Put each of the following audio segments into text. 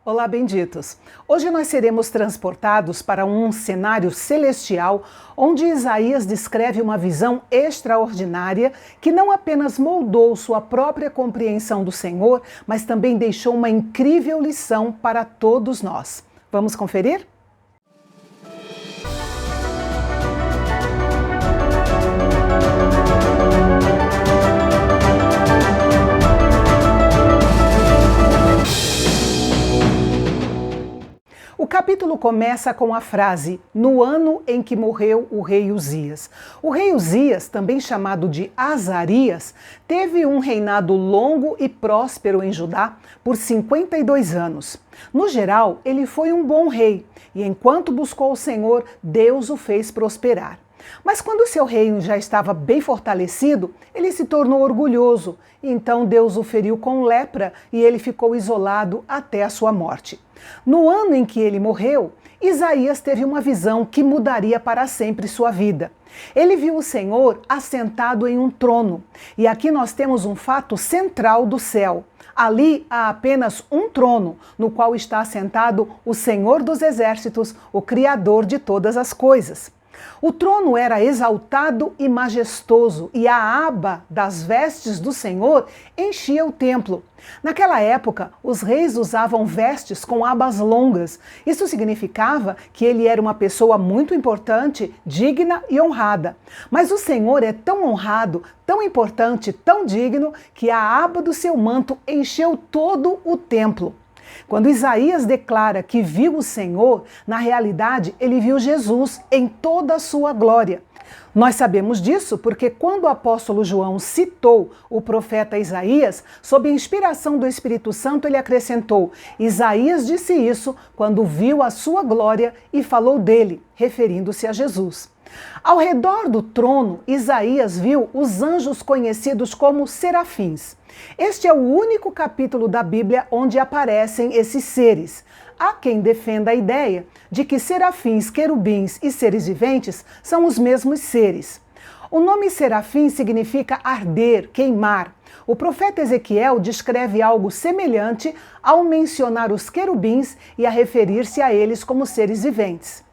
Olá, benditos! Hoje nós seremos transportados para um cenário celestial onde Isaías descreve uma visão extraordinária que não apenas moldou sua própria compreensão do Senhor, mas também deixou uma incrível lição para todos nós. Vamos conferir? O capítulo começa com a frase, no ano em que morreu o rei Uzias. O rei Uzias, também chamado de Azarias, teve um reinado longo e próspero em Judá por 52 anos. No geral, ele foi um bom rei, e enquanto buscou o Senhor, Deus o fez prosperar. Mas quando seu reino já estava bem fortalecido, ele se tornou orgulhoso, e então Deus o feriu com lepra e ele ficou isolado até a sua morte. No ano em que ele morreu, Isaías teve uma visão que mudaria para sempre sua vida. Ele viu o Senhor assentado em um trono, e aqui nós temos um fato central do céu. Ali há apenas um trono, no qual está assentado o Senhor dos Exércitos, o Criador de todas as coisas. O trono era exaltado e majestoso, e a aba das vestes do Senhor enchia o templo. Naquela época, os reis usavam vestes com abas longas. Isso significava que ele era uma pessoa muito importante, digna e honrada. Mas o Senhor é tão honrado, tão importante, tão digno, que a aba do seu manto encheu todo o templo. Quando Isaías declara que viu o Senhor, na realidade ele viu Jesus em toda a sua glória. Nós sabemos disso porque quando o apóstolo João citou o profeta Isaías, sob a inspiração do Espírito Santo, ele acrescentou: Isaías disse isso quando viu a sua glória e falou dele, referindo-se a Jesus. Ao redor do trono, Isaías viu os anjos conhecidos como serafins. Este é o único capítulo da Bíblia onde aparecem esses seres. Há quem defenda a ideia de que serafins, querubins e seres viventes são os mesmos seres. O nome serafim significa arder, queimar. O profeta Ezequiel descreve algo semelhante ao mencionar os querubins e a referir-se a eles como seres viventes.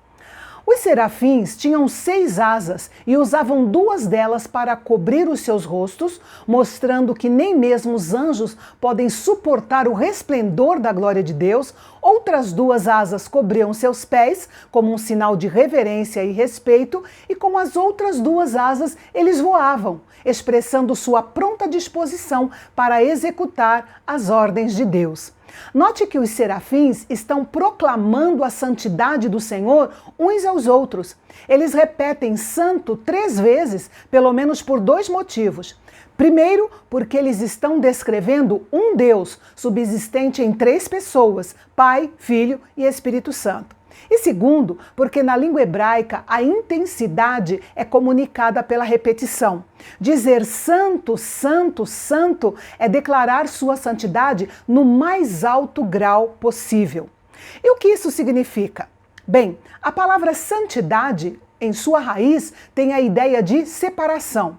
Os serafins tinham 6 asas e usavam 2 delas para cobrir os seus rostos, mostrando que nem mesmo os anjos podem suportar o resplendor da glória de Deus. Outras 2 asas cobriam seus pés, como um sinal de reverência e respeito, e com as outras 2 asas eles voavam, expressando sua pronta disposição para executar as ordens de Deus. Note que os serafins estão proclamando a santidade do Senhor uns aos outros. Eles repetem santo 3 vezes, pelo menos por 2 motivos. Primeiro, porque eles estão descrevendo um Deus subsistente em 3 pessoas, Pai, Filho e Espírito Santo. E segundo, porque na língua hebraica a intensidade é comunicada pela repetição. Dizer santo, santo, santo é declarar sua santidade no mais alto grau possível. E o que isso significa? Bem, a palavra santidade, em sua raiz, tem a ideia de separação.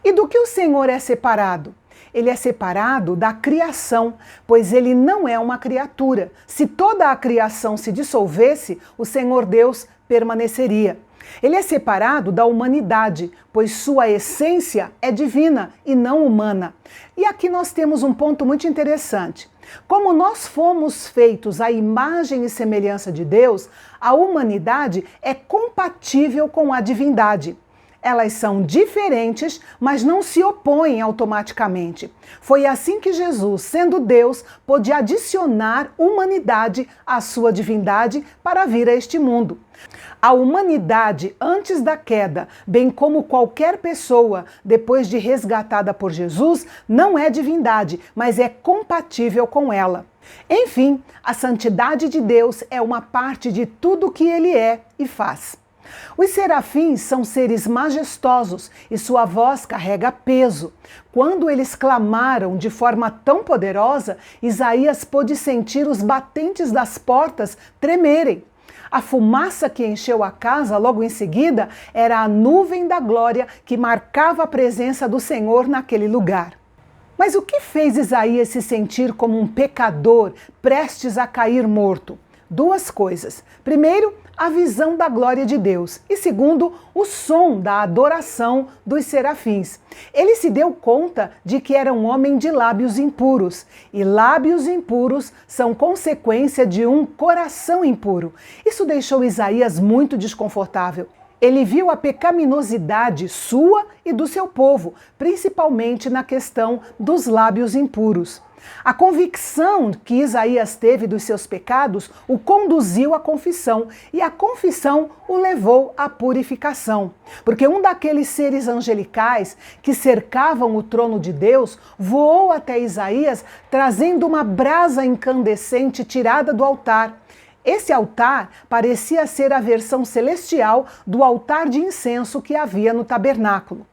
E do que o Senhor é separado? Ele é separado da criação, pois ele não é uma criatura. Se toda a criação se dissolvesse, o Senhor Deus permaneceria. Ele é separado da humanidade, pois sua essência é divina e não humana. E aqui nós temos um ponto muito interessante. Como nós fomos feitos à imagem e semelhança de Deus, a humanidade é compatível com a divindade. Elas são diferentes, mas não se opõem automaticamente. Foi assim que Jesus, sendo Deus, pôde adicionar humanidade à sua divindade para vir a este mundo. A humanidade, antes da queda, bem como qualquer pessoa, depois de resgatada por Jesus, não é divindade, mas é compatível com ela. Enfim, a santidade de Deus é uma parte de tudo que ele é e faz. Os serafins são seres majestosos e sua voz carrega peso. Quando eles clamaram de forma tão poderosa, Isaías pôde sentir os batentes das portas tremerem. A fumaça que encheu a casa logo em seguida era a nuvem da glória que marcava a presença do Senhor naquele lugar. Mas o que fez Isaías se sentir como um pecador prestes a cair morto? Duas coisas. Primeiro, a visão da glória de Deus. E segundo, o som da adoração dos serafins. Ele se deu conta de que era um homem de lábios impuros. E lábios impuros são consequência de um coração impuro. Isso deixou Isaías muito desconfortável. Ele viu a pecaminosidade sua e do seu povo, principalmente na questão dos lábios impuros. A convicção que Isaías teve dos seus pecados o conduziu à confissão, e a confissão o levou à purificação. Porque um daqueles seres angelicais que cercavam o trono de Deus voou até Isaías trazendo uma brasa incandescente tirada do altar. Esse altar parecia ser a versão celestial do altar de incenso que havia no tabernáculo.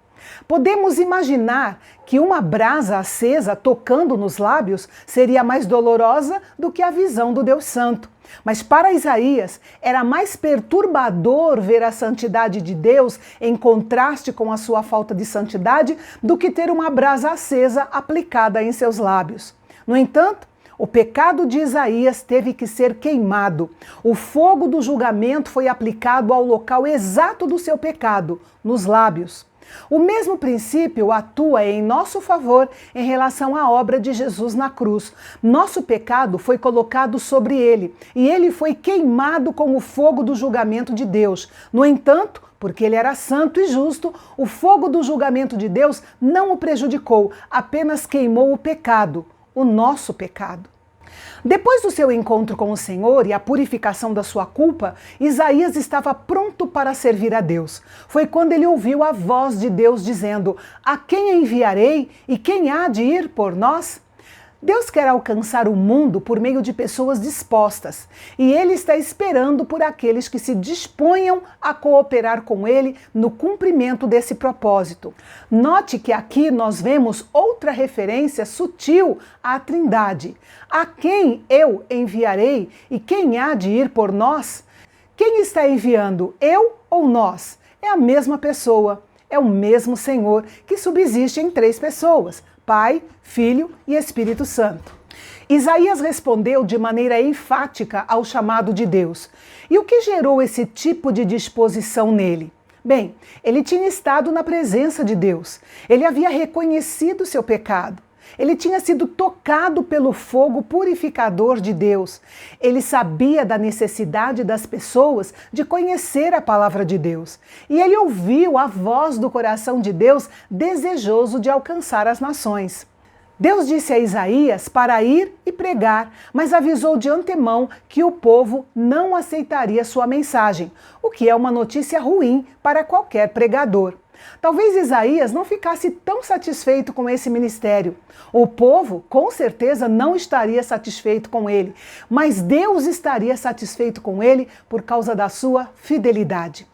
Podemos imaginar que uma brasa acesa tocando nos lábios seria mais dolorosa do que a visão do Deus Santo. Mas para Isaías era mais perturbador ver a santidade de Deus em contraste com a sua falta de santidade do que ter uma brasa acesa aplicada em seus lábios. No entanto, o pecado de Isaías teve que ser queimado. O fogo do julgamento foi aplicado ao local exato do seu pecado, nos lábios. O mesmo princípio atua em nosso favor em relação à obra de Jesus na cruz. Nosso pecado foi colocado sobre ele e ele foi queimado com o fogo do julgamento de Deus. No entanto, porque ele era santo e justo, o fogo do julgamento de Deus não o prejudicou, apenas queimou o pecado, o nosso pecado. Depois do seu encontro com o Senhor e a purificação da sua culpa, Isaías estava pronto para servir a Deus. Foi quando ele ouviu a voz de Deus dizendo: "A quem enviarei e quem há de ir por nós?" Deus quer alcançar o mundo por meio de pessoas dispostas, e Ele está esperando por aqueles que se disponham a cooperar com Ele no cumprimento desse propósito. Note que aqui nós vemos outra referência sutil à Trindade. A quem eu enviarei e quem há de ir por nós? Quem está enviando, eu ou nós? É a mesma pessoa, é o mesmo Senhor que subsiste em três pessoas: Pai, Filho e Espírito Santo. Isaías respondeu de maneira enfática ao chamado de Deus. E o que gerou esse tipo de disposição nele? Bem, ele tinha estado na presença de Deus. Ele havia reconhecido seu pecado. Ele tinha sido tocado pelo fogo purificador de Deus. Ele sabia da necessidade das pessoas de conhecer a palavra de Deus. E ele ouviu a voz do coração de Deus, desejoso de alcançar as nações. Deus disse a Isaías para ir e pregar, mas avisou de antemão que o povo não aceitaria sua mensagem, o que é uma notícia ruim para qualquer pregador. Talvez Isaías não ficasse tão satisfeito com esse ministério. O povo, com certeza, não estaria satisfeito com ele, mas Deus estaria satisfeito com ele por causa da sua fidelidade.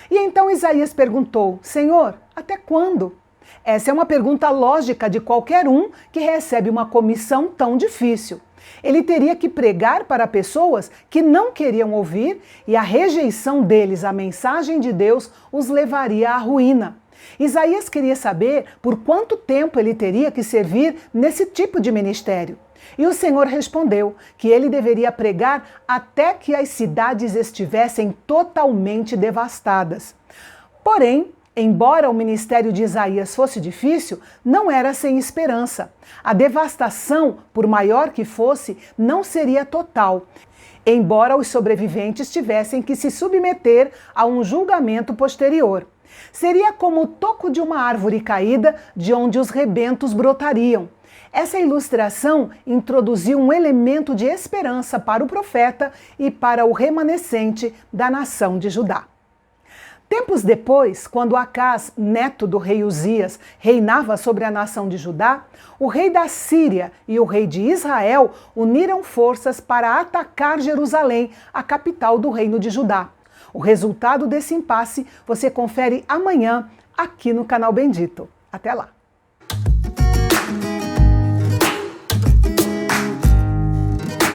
E então Isaías perguntou: Senhor, até quando? Essa é uma pergunta lógica de qualquer um que recebe uma comissão tão difícil. Ele teria que pregar para pessoas que não queriam ouvir, e a rejeição deles à mensagem de Deus os levaria à ruína. Isaías queria saber por quanto tempo ele teria que servir nesse tipo de ministério. E o Senhor respondeu que ele deveria pregar até que as cidades estivessem totalmente devastadas. Porém, embora o ministério de Isaías fosse difícil, não era sem esperança. A devastação, por maior que fosse, não seria total, embora os sobreviventes tivessem que se submeter a um julgamento posterior. Seria como o toco de uma árvore caída, de onde os rebentos brotariam. Essa ilustração introduziu um elemento de esperança para o profeta e para o remanescente da nação de Judá. Tempos depois, quando Acás, neto do rei Uzias, reinava sobre a nação de Judá, o rei da Síria e o rei de Israel uniram forças para atacar Jerusalém, a capital do reino de Judá. O resultado desse impasse você confere amanhã aqui no canal Bendito. Até lá!